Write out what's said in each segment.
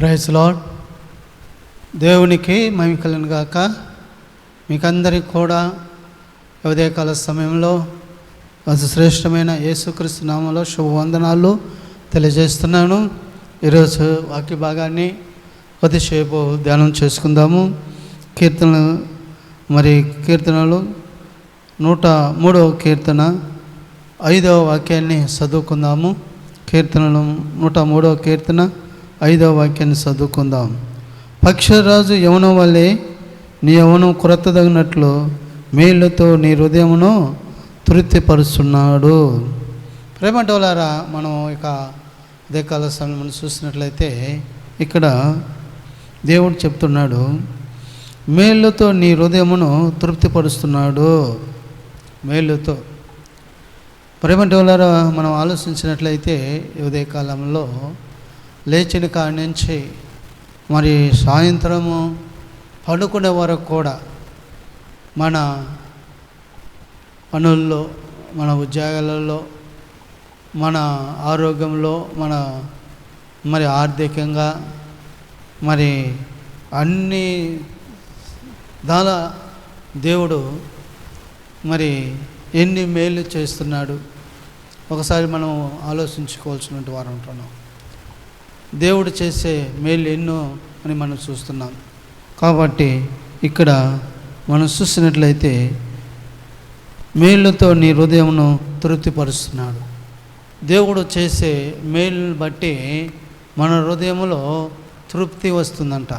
Praise lord. దేవునికి మహిమ కలుగును గాక. మీకందరికి కూడా ఉదయకాల సమయంలో అతి శ్రేష్టమైన యేసుక్రీస్తు నామములో శుభవందనాలు తెలియజేస్తున్నాను. ఈరోజు వాక్య భాగాన్ని కొద్దిసేపు ధ్యానం చేసుకుందాము. కీర్తనలు 103వ కీర్తన 5వ వాక్యాన్ని చదువుకుందాము. కీర్తనలు 103వ కీర్తన 5వ వాక్యాన్ని చదువుకుందాం. పక్షరాజు యవనం వల్లే నీ యవనం కొరతదగినట్లు మేలుతో నీ హృదయమును తృప్తిపరుస్తున్నాడు. ప్రేమటోలారా, మనం ఇక ఉదయకాల సమయంలో చూసినట్లయితే ఇక్కడ దేవుడు చెప్తున్నాడు, మేలుతో నీ హృదయమును తృప్తిపరుస్తున్నాడు. మేలుతో. ప్రేమటోలారా, మనం ఆలోచించినట్లయితే ఉదయకాలంలో లేచిన కాడి నుంచి మరి సాయంత్రము పడుకునే వరకు కూడా మన పనుల్లో, మన ఉద్యోగాలలో, మన ఆరోగ్యంలో, మరి ఆర్థికంగా, మరి అన్ని దాని దేవుడు మరి ఎన్ని మేలు చేస్తున్నాడు ఒకసారి మనం ఆలోచించుకోవాల్సినటువంటి వారు ఉంటున్నాం. దేవుడు చేసే మేలు ఎన్నో అని మనం చూస్తున్నాం. కాబట్టి ఇక్కడ మనం చూసినట్లయితే మేలుతో నీ హృదయమును తృప్తిపరుస్తున్నాడు. దేవుడు చేసే మేలుని బట్టి మన హృదయంలో తృప్తి వస్తుందంట,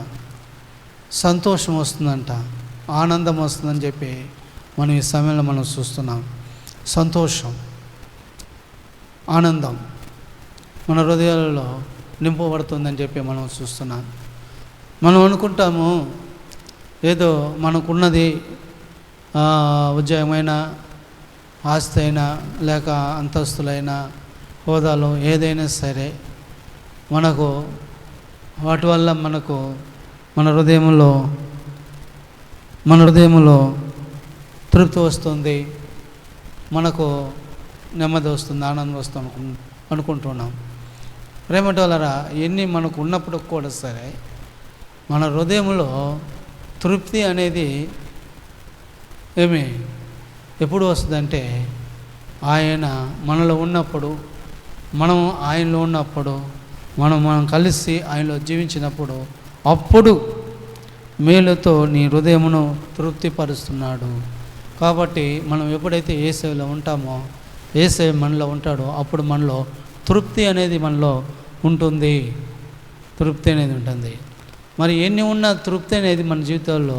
సంతోషం వస్తుందంట, ఆనందం వస్తుందని చెప్పి మనం ఈ సమయంలో మనం చూస్తున్నాం. సంతోషం, ఆనందం మన హృదయాలలో నింపబడుతుందని చెప్పి మనం చూస్తున్నాం. మనం అనుకుంటాము ఏదో మనకున్నది ఉద్యోగమైన, ఆస్తి అయినా, లేక అంతస్తులైనా, హోదాలు ఏదైనా సరే మనకు వాటి వల్ల మనకు మన హృదయంలో తృప్తి వస్తుంది, మనకు నెమ్మది వస్తుంది, ఆనందం వస్తుంది అనుకుంటున్నాం. ప్రేమటోలరా, ఇవన్నీ మనకు ఉన్నప్పుడు కూడా సరే మన హృదయంలో తృప్తి అనేది ఎప్పుడు వస్తుందంటే ఆయన మనలో ఉన్నప్పుడు, మనం ఆయనలో ఉన్నప్పుడు, మనం కలిసి ఆయనలో జీవించినప్పుడు, అప్పుడు మేలుతో నీ హృదయమును తృప్తిపరుస్తున్నాడు. కాబట్టి మనం ఎప్పుడైతే యేసులో ఉంటామో, యేసు మనలో ఉంటాడో, అప్పుడు మనలో తృప్తి అనేది మనలో ఉంటుంది. తృప్తి అనేది ఉంటుంది. మరి ఎన్ని ఉన్నా తృప్తి అనేది మన జీవితాల్లో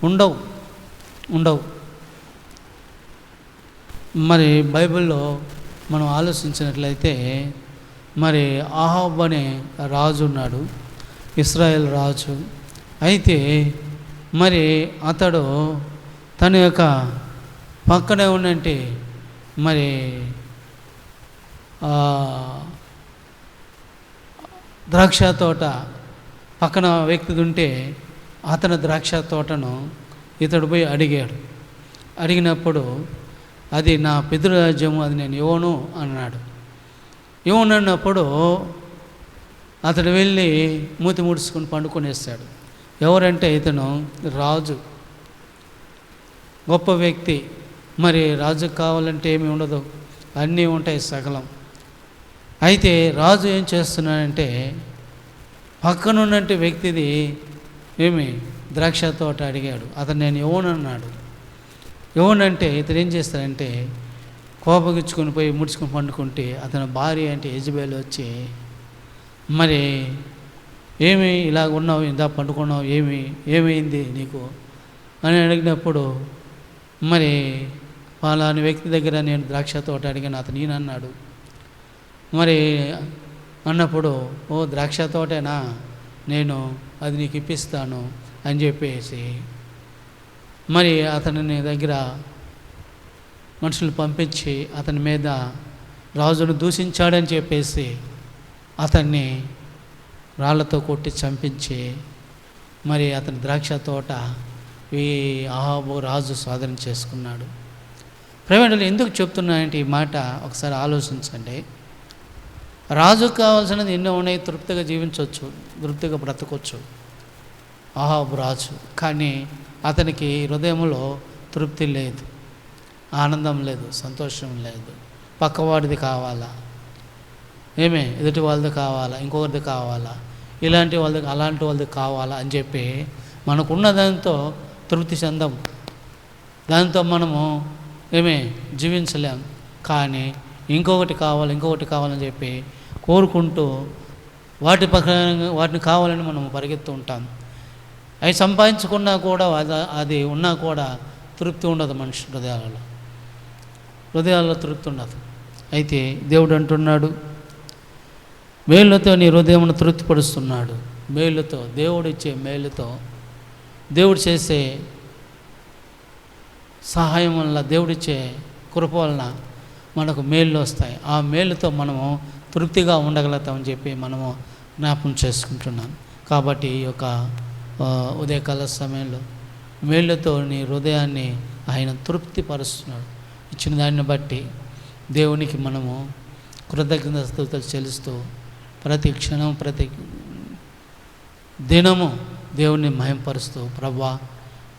ఉండవు. మరి బైబిల్లో మనం ఆలోచించినట్లయితే మరి ఆహాబ్ అనే రాజు ఉన్నాడు, ఇశ్రాయేల్ రాజు. అయితే మరి అతడు తన యొక్క పక్కనే ఉన్నంటే మరి ద్రాక్ష తోట పక్కన వ్యక్తి ఉంటే అతని ద్రాక్ష తోటను ఇతడు పోయి అడిగినప్పుడు అది నా పితృరాజ్యము, అది నేను ఇవ్వను అన్నాడు. ఇవ్వనన్నప్పుడు అతడు వెళ్ళి మూతి ముడుచుకొని పండుకొనేస్తాడు. ఎవరంటే ఇతను రాజు, గొప్ప వ్యక్తి. మరి రాజుకు కావాలంటే ఏమి ఉండదు, అన్నీ ఉంటాయి సకలం. అయితే రాజు ఏం చేస్తున్నాడంటే పక్కనున్నట్టు వ్యక్తిది ద్రాక్ష తోట అడిగాడు. అతను నేను ఇవ్వనన్నాడు. ఇవ్వనంటే ఇతను ఏం చేస్తాడంటే కోపగించుకొని పోయి ముడుచుకొని పండుకుంటే అతని భార్య అంటే యెజబెల్ వచ్చి మరి ఇలాగ ఉన్నావు, ఇందా పండుకున్నావు, ఏమైంది నీకు అని అడిగినప్పుడు మరి పలాని వ్యక్తి దగ్గర నేను ద్రాక్ష తోట అడిగాను, అతను ఈయనన్నాడు. మరి అన్నప్పుడు ఓ ద్రాక్ష తోటేనా, నేను అది నీకు ఇప్పిస్తాను అని చెప్పేసి మరి అతని దగ్గర మనుషులు పంపించి అతని మీద రాజును దూషించాడని చెప్పేసి అతన్ని రాళ్లతో కొట్టి చంపించి మరి అతని ద్రాక్ష తోట ఈ ఆహాబు రాజు స్వాధీనం చేసుకున్నాడు. ప్రేమలు ఎందుకు చెప్తున్నాయంటే ఈ మాట ఒకసారి ఆలోచించండి. రాజుకు కావాల్సినది ఎన్నో ఉన్నాయి, తృప్తిగా జీవించవచ్చు, తృప్తిగా బ్రతకొచ్చు అహాబు రాజు. కానీ అతనికి హృదయంలో తృప్తి లేదు, ఆనందం లేదు, సంతోషం లేదు. పక్కవాడిది కావాలా, ఎదుటి వాళ్ళది కావాలా, ఇంకొకరిది కావాలా, ఇలాంటి వాళ్ళది అలాంటి వాళ్ళది కావాలా అని చెప్పి మనకున్న దాంతో తృప్తి చెందం, దాంతో మనము జీవించలేం. కానీ ఇంకొకటి కావాలని చెప్పి కోరుకుంటూ వాటిని కావాలని మనం పరిగెత్తు ఉంటాం. అవి సంపాదించుకున్నా కూడా అది ఉన్నా కూడా తృప్తి ఉండదు, మనిషి హృదయాల్లో తృప్తి ఉండదు. అయితే దేవుడు అంటున్నాడు, మేలుతో నీ హృదయమును తృప్తిపరుస్తున్నాడు. మేలుతో, దేవుడిచ్చే మేలుతో, దేవుడు చేసే సహాయం వల్ల, దేవుడిచ్చే కృప వలన మనకు మేళ్ళు వస్తాయి. ఆ మేలుతో మనము తృప్తిగా ఉండగలుగుతామని చెప్పి మనము జ్ఞాపకం చేసుకుంటున్నాం. కాబట్టి ఈ యొక్క ఉదయకాల సమయంలో మేలుతో నీ హృదయాన్ని ఆయన తృప్తిపరుస్తున్నాడు. ఇచ్చిన దాన్ని బట్టి దేవునికి మనము కృతజ్ఞతలు చెల్లిస్తూ ప్రతి క్షణం ప్రతి దినము దేవుణ్ణి మహింపరుస్తూ, ప్రభువా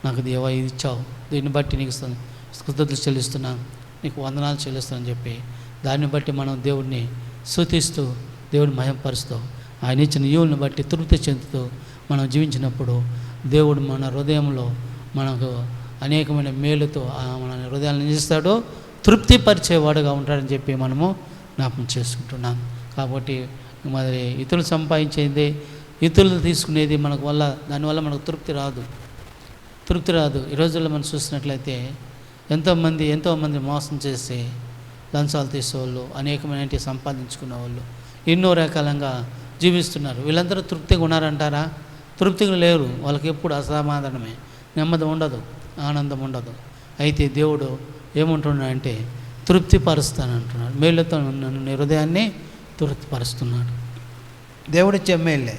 నాకు దేవా ఇది ఇచ్చావు, దీన్ని బట్టి నీకు కృతజ్ఞతలు చెల్లిస్తున్నాను, నీకు వందనాలు చెల్లిస్తానని చెప్పి దాన్ని బట్టి మనం దేవుడిని స్తుతిస్తూ దేవుడిని మహింపరుస్తూ ఆయన ఇచ్చిన ఈవుల్ని బట్టి తృప్తి చెందుతూ మనం జీవించినప్పుడు దేవుడు మన హృదయంలో మనకు అనేకమైన మేలుతో మన హృదయాన్ని నిలుస్తాడో తృప్తిపరిచేవాడుగా ఉంటాడని చెప్పి మనము జ్ఞాపకం చేసుకుంటున్నాం. కాబట్టి మరి ఇతరులు సంపాదించేది, ఇతరులు తీసుకునేది మనకు వల్ల దానివల్ల మనకు తృప్తి రాదు. ఈ రోజుల్లో మనం చూసినట్లయితే ఎంతోమంది మోసం చేసి లంచాలు తీసేవాళ్ళు, అనేకమైన సంపాదించుకునే వాళ్ళు ఎన్నో రకాలంగా జీవిస్తున్నారు. వీళ్ళందరూ తృప్తిగా ఉన్నారంటారా? తృప్తిగా లేరు. వాళ్ళకి ఎప్పుడు అసమాధానమే, నెమ్మది ఉండదు, ఆనందం ఉండదు. అయితే దేవుడు ఏమంటున్నాడంటే తృప్తిపరుస్తానంటున్నాడు. మేలుతో నన్ను నీ హృదయాన్ని తృప్తిపరుస్తున్నాడు. దేవుడిచ్చే మేలే,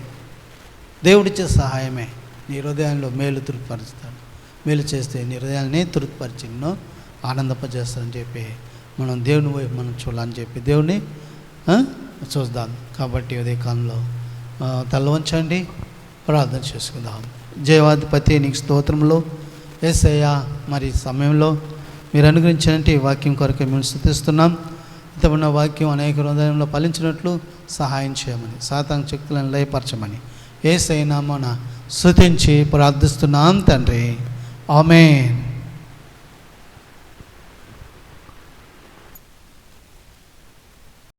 దేవుడిచ్చే సహాయమే నీ హృదయంలో మేలు తృప్తిపరుస్తాడు. మేలు చేస్తే నీ హృదయాన్ని తృప్తిపరిచి నిన్ను ఆనందపజేస్తాడని చెప్పి మనం దేవుని వైపు మనం చూడాలని చెప్పి దేవుని చూద్దాం. కాబట్టి ఉదయ కాలంలో తల వంచండి, ప్రార్థన చేసుకుందాం. జయవాధిపతి నీకు స్తోత్రంలో యేసయ్యా, మరి సమయంలో మీరు అనుగ్రహించినట్టు ఈ వాక్యం కొరకు మేము స్తుతిస్తున్నాం. ఇంతకున్న వాక్యం అనేక హృదయంలో ఫలించినట్లు సహాయం చేయమని, సాతాను శక్తులను లయపరచమని యేసయ్య నామమున స్తుతించి ప్రార్థిస్తున్నాం తండ్రి. ఆమేన్.